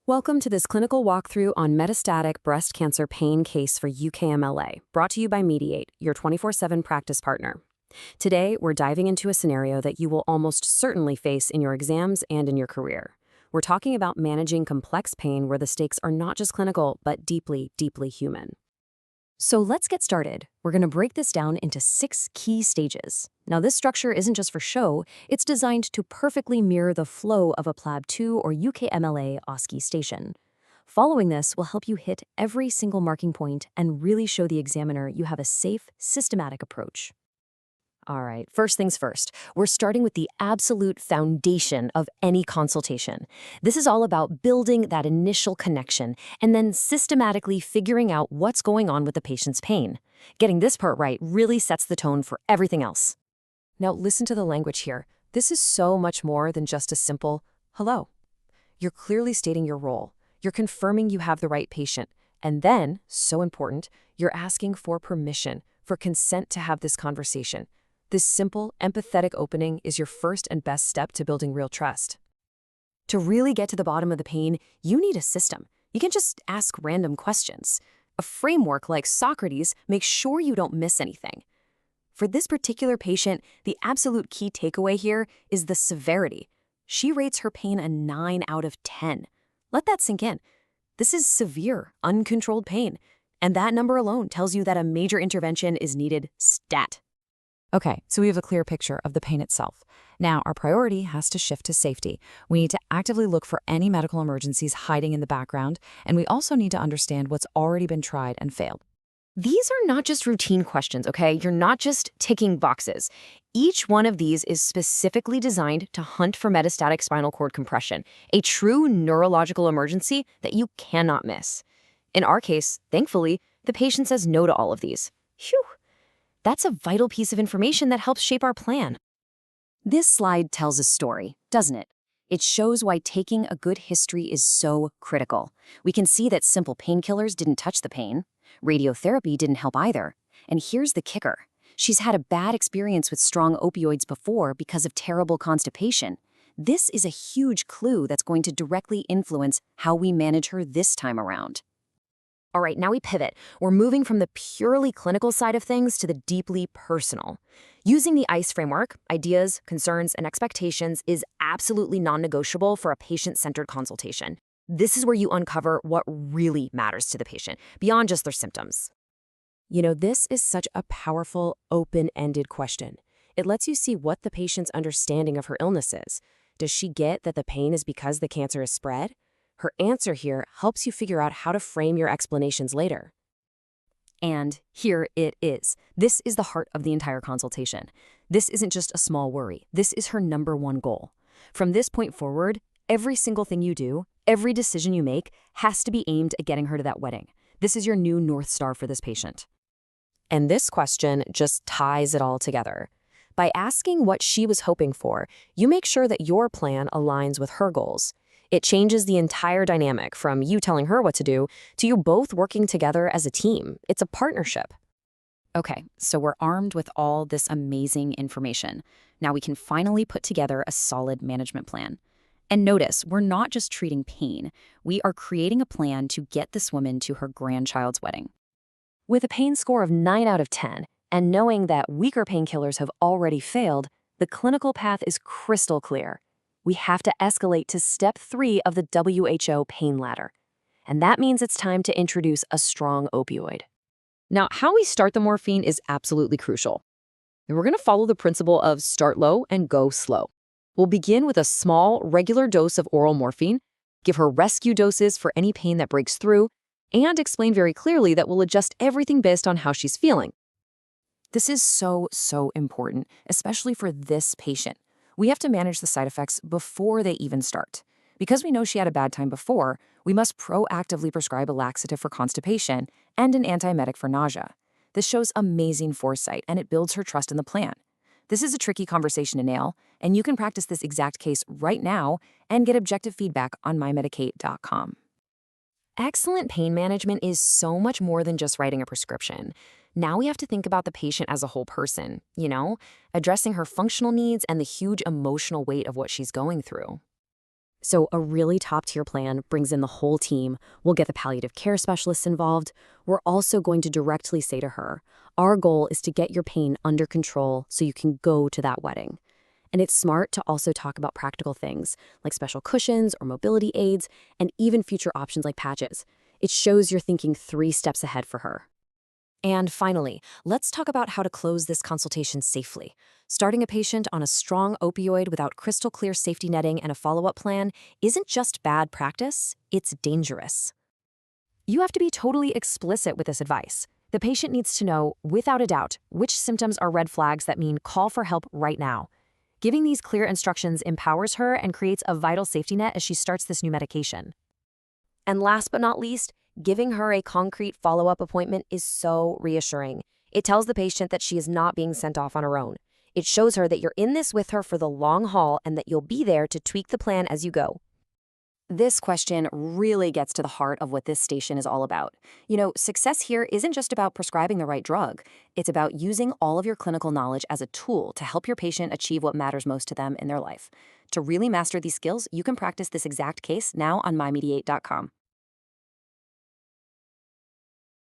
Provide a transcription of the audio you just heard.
Welcome to this clinical walkthrough on metastatic breast cancer pain case for UKMLA, brought to you by Mediate, your 24/7 practice partner. Today, we're diving into a scenario that you will almost certainly face in your exams and in your career. We're talking about managing complex pain where the stakes are not just clinical, but deeply, deeply human. So let's get started. We're going to break this down into 6 key stages. Now, this structure isn't just for show, it's designed to perfectly mirror the flow of a PLAB 2 or UKMLA OSCE station. Following this will help you hit every single marking point and really show the examiner you have a safe, systematic approach. All right, first things first, we're starting with the absolute foundation of any consultation. This is all about building that initial connection and then systematically figuring out what's going on with the patient's pain. Getting this part right really sets the tone for everything else. Now listen to the language here. This is so much more than just a simple hello. You're clearly stating your role. You're confirming you have the right patient. And then, so important, you're asking for permission, for consent to have this conversation. This simple, empathetic opening is your first and best step to building real trust. To really get to the bottom of the pain, you need a system. You can't just ask random questions. A framework like Socrates makes sure you don't miss anything. For this particular patient, the absolute key takeaway here is the severity. She rates her pain a 9 out of 10. Let that sink in. This is severe, uncontrolled pain, and that number alone tells you that a major intervention is needed stat. Okay, so we have a clear picture of the pain itself. Now, our priority has to shift to safety. We need to actively look for any medical emergencies hiding in the background, and we also need to understand what's already been tried and failed. These are not just routine questions, okay? You're not just ticking boxes. Each one of these is specifically designed to hunt for metastatic spinal cord compression, a true neurological emergency that you cannot miss. In our case, thankfully, the patient says no to all of these. Phew! That's a vital piece of information that helps shape our plan. This slide tells a story, doesn't it? It shows why taking a good history is so critical. We can see that simple painkillers didn't touch the pain. Radiotherapy didn't help either. And here's the kicker. She's had a bad experience with strong opioids before because of terrible constipation. This is a huge clue that's going to directly influence how we manage her this time around. All right, now we pivot. We're moving from the purely clinical side of things to the deeply personal. Using the ICE framework, ideas, concerns, and expectations is absolutely non-negotiable for a patient-centered consultation. This is where you uncover what really matters to the patient, beyond just their symptoms. You know, this is such a powerful, open-ended question. It lets you see what the patient's understanding of her illness is. Does she get that the pain is because the cancer is spread? Her answer here helps you figure out how to frame your explanations later. And here it is. This is the heart of the entire consultation. This isn't just a small worry. This is her #1 goal. From this point forward, every single thing you do, every decision you make has to be aimed at getting her to that wedding. This is your new North Star for this patient. And this question just ties it all together. By asking what she was hoping for, you make sure that your plan aligns with her goals. It changes the entire dynamic from you telling her what to do to you both working together as a team. It's a partnership. Okay, so we're armed with all this amazing information. Now we can finally put together a solid management plan. And notice, we're not just treating pain. We are creating a plan to get this woman to her grandchild's wedding. With a pain score of 9 out of 10, and knowing that weaker painkillers have already failed, the clinical path is crystal clear. We have to escalate to step 3 of the WHO pain ladder. And that means it's time to introduce a strong opioid. Now, how we start the morphine is absolutely crucial. And we're going to follow the principle of start low and go slow. We'll begin with a small, regular dose of oral morphine, give her rescue doses for any pain that breaks through, and explain very clearly that we'll adjust everything based on how she's feeling. This is so important, especially for this patient. We have to manage the side effects before they even start. Because we know she had a bad time before, we must proactively prescribe a laxative for constipation and an antiemetic for nausea. This shows amazing foresight, and it builds her trust in the plan. This is a tricky conversation to nail, and you can practice this exact case right now and get objective feedback on mymedicate.com. Excellent pain management is so much more than just writing a prescription. Now we have to think about the patient as a whole person, addressing her functional needs and the huge emotional weight of what she's going through. So a really top-tier plan brings in the whole team. We'll get the palliative care specialists involved. We're also going to directly say to her, our goal is to get your pain under control so you can go to that wedding. And it's smart to also talk about practical things like special cushions or mobility aids and even future options like patches. It shows you're thinking 3 steps ahead for her. And finally, let's talk about how to close this consultation safely. Starting a patient on a strong opioid without crystal clear safety netting and a follow-up plan isn't just bad practice, it's dangerous. You have to be totally explicit with this advice. The patient needs to know, without a doubt, which symptoms are red flags that mean call for help right now. Giving these clear instructions empowers her and creates a vital safety net as she starts this new medication. And last but not least, giving her a concrete follow-up appointment is so reassuring. It tells the patient that she is not being sent off on her own. It shows her that you're in this with her for the long haul and that you'll be there to tweak the plan as you go. This question really gets to the heart of what this station is all about. Success here isn't just about prescribing the right drug. It's about using all of your clinical knowledge as a tool to help your patient achieve what matters most to them in their life. To really master these skills, you can practice this exact case now on mymediate.com.